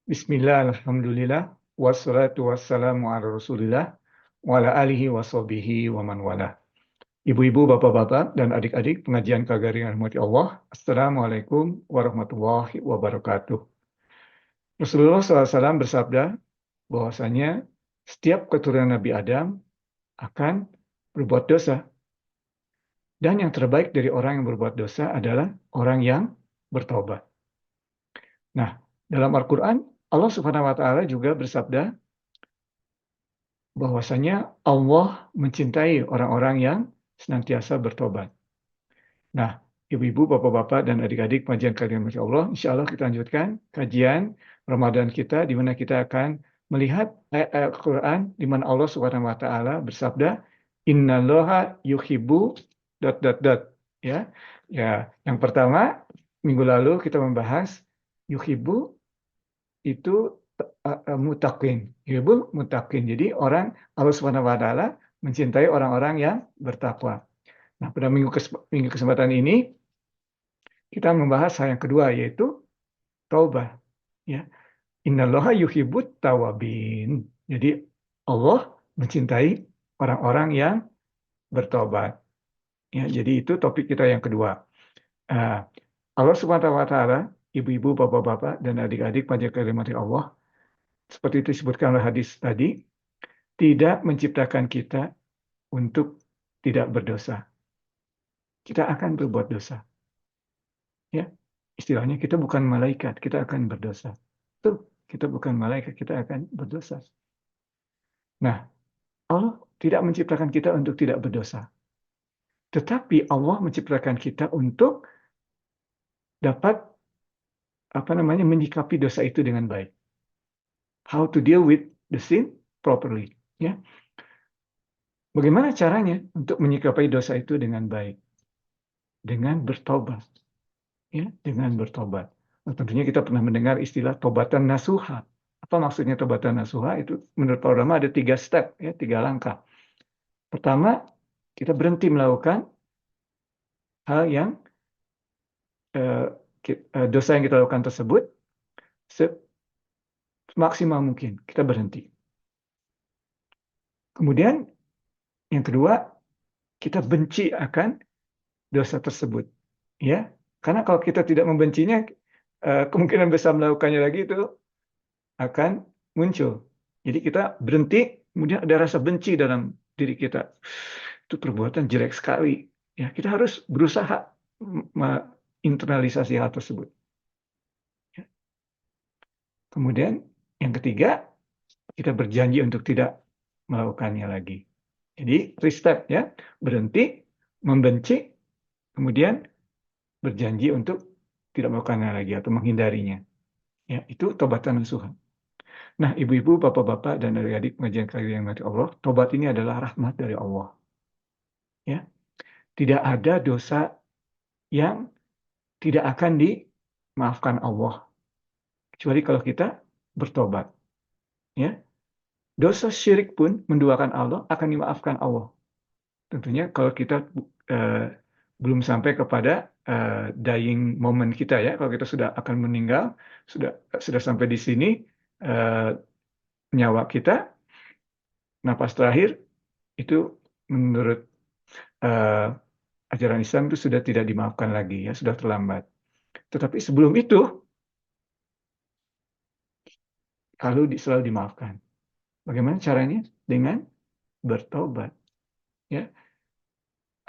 Bismillah, alhamdulillah, wassalatu wassalamu ala rasulillah, wa ala alihi wa sahbihi wa man wala. Ibu-ibu, bapak-bapak, dan adik-adik pengajian KGRI yang dirahmati Allah, Assalamualaikum warahmatullahi wabarakatuh. Rasulullah SAW bersabda bahwasanya setiap keturunan Nabi Adam akan berbuat dosa. Dan yang terbaik dari orang yang berbuat dosa adalah orang yang bertobat. Nah, dalam Al-Quran, Allah Subhanahu wa Ta'ala juga bersabda bahwasanya Allah mencintai orang-orang yang senantiasa bertobat. Nah, ibu-ibu, bapak-bapak, dan adik-adik pengajian kalian Masya Allah, insya Allah kita lanjutkan kajian Ramadan kita, di mana kita akan melihat ayat-ayat Al-Quran, di mana Allah Subhanahu wa Ta'ala bersabda, Innallaha yuhibbu dot dot dot. Ya, ya. Yang pertama, minggu lalu kita membahas yuhibbu itu mutakin, yuhibbul mutakin. Jadi Allah Subhanahu wa taala mencintai orang-orang yang bertakwa. Nah, pada minggu kesempatan ini kita membahas hal yang kedua, yaitu taubat, ya. Innallaha yuhibbut tawabin. Jadi Allah mencintai orang-orang yang bertobat. Ya, jadi itu topik kita yang kedua. Uh, Allah Subhanahu wa taala, ibu-ibu, bapak-bapak, dan adik-adik panjang kalimat Allah, seperti itu disebutkan oleh hadis tadi, tidak menciptakan kita untuk tidak berdosa. Kita akan berbuat dosa. Ya, istilahnya kita bukan malaikat, kita akan berdosa. Tuh, kita bukan malaikat, kita akan berdosa. Nah, Allah tidak menciptakan kita untuk tidak berdosa. Tetapi Allah menciptakan kita untuk dapat menyikapi dosa itu dengan baik. How to deal with the sin properly. Ya, bagaimana caranya untuk menyikapi dosa itu dengan baik? Dengan bertobat. Ya, dengan bertobat. Nah, tentunya kita pernah mendengar istilah tobatan nasuha. Apa maksudnya tobatan nasuha? Itu menurut para ulama ada 3 step, ya, 3 langkah. Pertama, kita berhenti melakukan hal yang dosa yang kita lakukan tersebut semaksimal mungkin. Kita berhenti. Kemudian yang kedua, kita benci akan dosa tersebut. Ya, karena kalau kita tidak membencinya, kemungkinan besar melakukannya lagi itu akan muncul. Jadi kita berhenti, kemudian ada rasa benci dalam diri kita. Itu perbuatan jelek sekali. Ya, kita harus berusaha menginternalisasi hal tersebut. Ya. Kemudian yang ketiga, kita berjanji untuk tidak melakukannya lagi. Jadi 3 step, ya, berhenti, membenci, kemudian berjanji untuk tidak melakukannya lagi atau menghindarinya. Ya, itu tobatan nasuha. Nah, ibu-ibu, bapak-bapak, dan adik-adik pengajian kalian yang mati Allah, tobat ini adalah rahmat dari Allah. Ya, tidak ada dosa yang tidak akan dimaafkan Allah, kecuali kalau kita bertobat. Ya, dosa syirik pun menduakan Allah akan dimaafkan Allah. Tentunya kalau kita belum sampai kepada dying moment kita, ya, kalau kita sudah akan meninggal, sudah sampai di sini nyawa kita, napas terakhir, itu menurut ajaran Islam itu sudah tidak dimaafkan lagi, ya, sudah terlambat. Tetapi sebelum itu selalu dimaafkan. Bagaimana caranya? Dengan bertobat. Ya,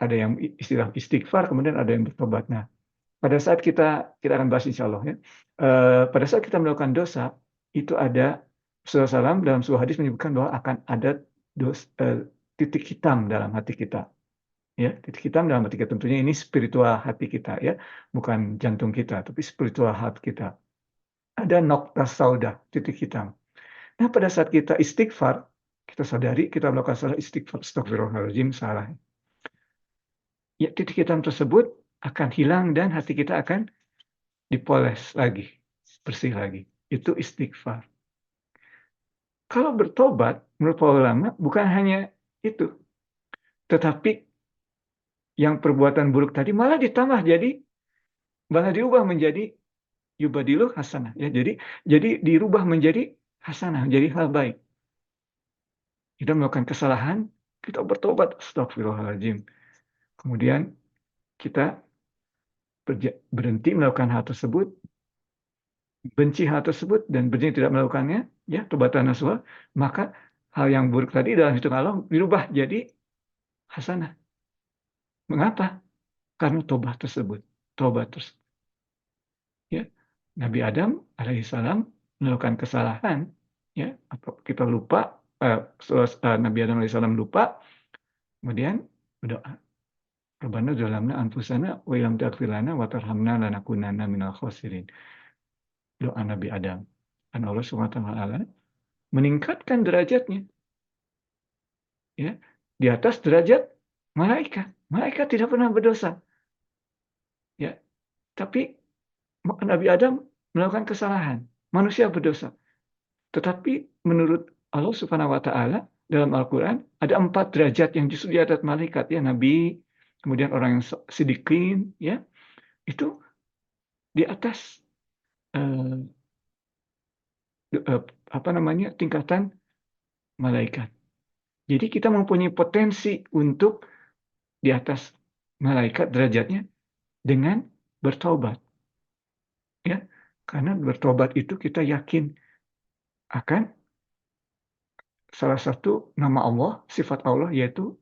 ada yang istilah istighfar, kemudian ada yang bertobat. Nah, pada saat kita akan bahas insya Allah, ya. Pada saat kita melakukan dosa, itu ada Rasulullah SAW dalam sebuah hadis menyebutkan bahwa akan ada titik hitam dalam hati kita. Ya, titik hitam dalam hati kita, tentunya ini spiritual hati kita, ya, bukan jantung kita, tapi spiritual hati kita. Ada nokta sauda, titik hitam. Nah, pada saat kita istighfar, kita sadari kita melakukan salah, istighfar, astagfirullahaladzim, salah. Ya, titik hitam tersebut akan hilang dan hati kita akan dipoles lagi, bersih lagi. Itu istighfar. Kalau bertobat, menurut para ulama, bukan hanya itu, tetapi yang perbuatan buruk tadi malah diubah menjadi yubadilu hasanah ya. Jadi dirubah menjadi hasanah, jadi hal baik. Kita melakukan kesalahan, kita bertobat, astagfirullahaladzim. Kemudian kita berhenti melakukan hal tersebut, benci hal tersebut dan berhenti tidak melakukannya, ya, tobatan nasuha, maka hal yang buruk tadi dalam hitungan Allah dirubah jadi hasanah. Mengapa? Karena tobat tersebut. Ya, Nabi Adam alaihissalam melakukan kesalahan, ya, kita lupa, Nabi Adam alaihissalam lupa, kemudian berdoa, Rabbana zalamna anfusana wa illam taghfir lana wa tarhamna lanakunanna minal khasirin. Doa Nabi Adam. Dan Allah SWT meningkatkan derajatnya, ya, di atas derajat malaikat. Malaikat tidak pernah berdosa, ya. Tapi Nabi Adam melakukan kesalahan, manusia berdosa. Tetapi menurut Allah Subhanahu wa taala dalam Al-Qur'an ada 4 derajat yang justru di atas malaikat, ya, nabi, kemudian orang yang sidikin, ya. Itu di atas tingkatan malaikat. Jadi kita mempunyai potensi untuk di atas malaikat derajatnya dengan bertobat, ya. Karena bertobat itu kita yakin akan salah satu nama Allah, sifat Allah, yaitu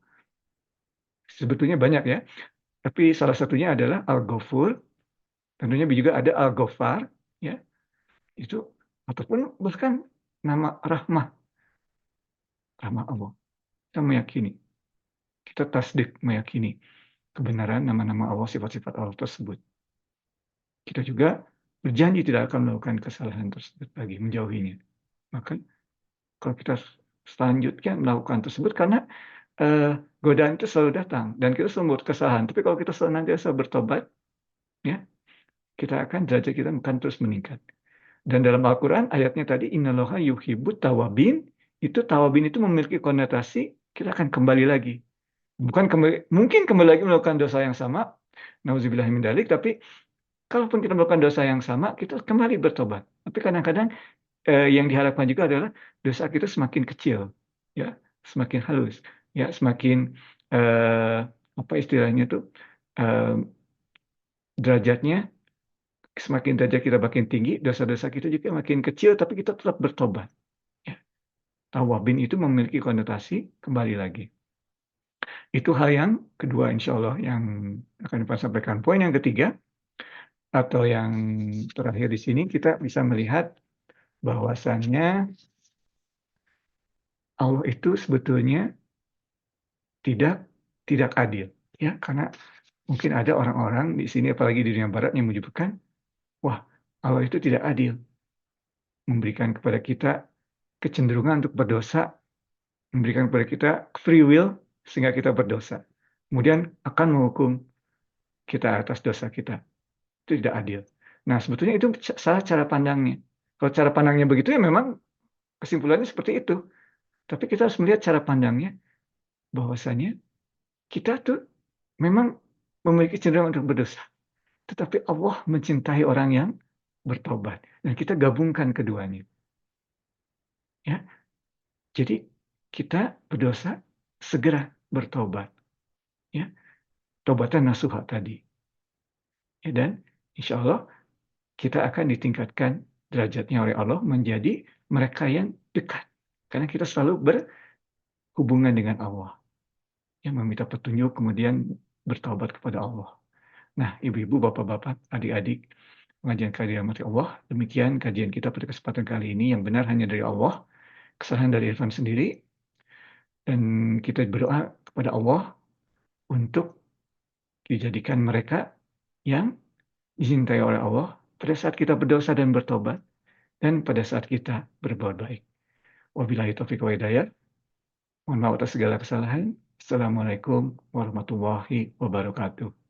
sebetulnya banyak, ya, tapi salah satunya adalah Al-Ghafur, tentunya juga ada Al-Ghaffar, ya, itu, ataupun bahkan nama Rahmah Allah. Kita meyakini, kita tasdik meyakini kebenaran nama-nama Allah, sifat-sifat Allah tersebut. Kita juga berjanji tidak akan melakukan kesalahan tersebut lagi, menjauhinya. Maka kalau kita selanjutnya melakukan tersebut, karena godaan itu selalu datang dan kita selalu membuat kesalahan. Tapi kalau kita senantiasa bertobat, ya, derajat kita akan terus meningkat. Dan dalam Al-Quran ayatnya tadi, Innallaha yuhibbut tawabin, itu tawabin itu memiliki konotasi kita akan kembali lagi. Mungkin kembali lagi melakukan dosa yang sama, nauzubillah min dzalik, tapi kalaupun kita melakukan dosa yang sama, kita kembali bertobat. Tapi kadang-kadang yang diharapkan juga adalah dosa kita semakin kecil, ya, semakin halus, ya, semakin apa istilahnya tuh, derajatnya, semakin derajat kita makin tinggi, dosa-dosa kita juga makin kecil, tapi kita tetap bertobat. Ya. Tawabin itu memiliki konotasi kembali lagi. Itu hal yang kedua, insya Allah, yang akan Pak sampaikan. Poin yang ketiga, atau yang terakhir di sini, kita bisa melihat bahwasannya Allah itu sebetulnya tidak adil, ya, karena mungkin ada orang-orang di sini, apalagi di dunia barat, yang menyebutkan, wah, Allah itu tidak adil, memberikan kepada kita kecenderungan untuk berdosa, memberikan kepada kita free will sehingga kita berdosa, kemudian akan menghukum kita atas dosa kita. Itu tidak adil. Nah, sebetulnya itu salah cara pandangnya. Kalau cara pandangnya begitu, ya memang kesimpulannya seperti itu. Tapi kita harus melihat cara pandangnya, bahwasanya kita tuh memang memiliki cenderungan untuk berdosa. Tetapi Allah mencintai orang yang bertobat. Dan kita gabungkan keduanya. Ya. Jadi kita berdosa, segera bertobat. Ya. Tobatan nasuha tadi. Ya, dan insya Allah kita akan ditingkatkan derajatnya oleh Allah menjadi mereka yang dekat. Karena kita selalu berhubungan dengan Allah. Yang meminta petunjuk, kemudian bertobat kepada Allah. Nah, ibu-ibu, bapak-bapak, adik-adik, pengajian kajian mati Allah, demikian kajian kita pada kesempatan kali ini, yang benar hanya dari Allah, kesalahan dari Irfan sendiri, dan kita berdoa kepada Allah untuk dijadikan mereka yang dicintai oleh Allah pada saat kita berdosa dan bertobat, dan pada saat kita berbuat baik. Wabillahi taufiq wa hidayah. Mohon maaf atas segala kesalahan. Assalamualaikum warahmatullahi wabarakatuh.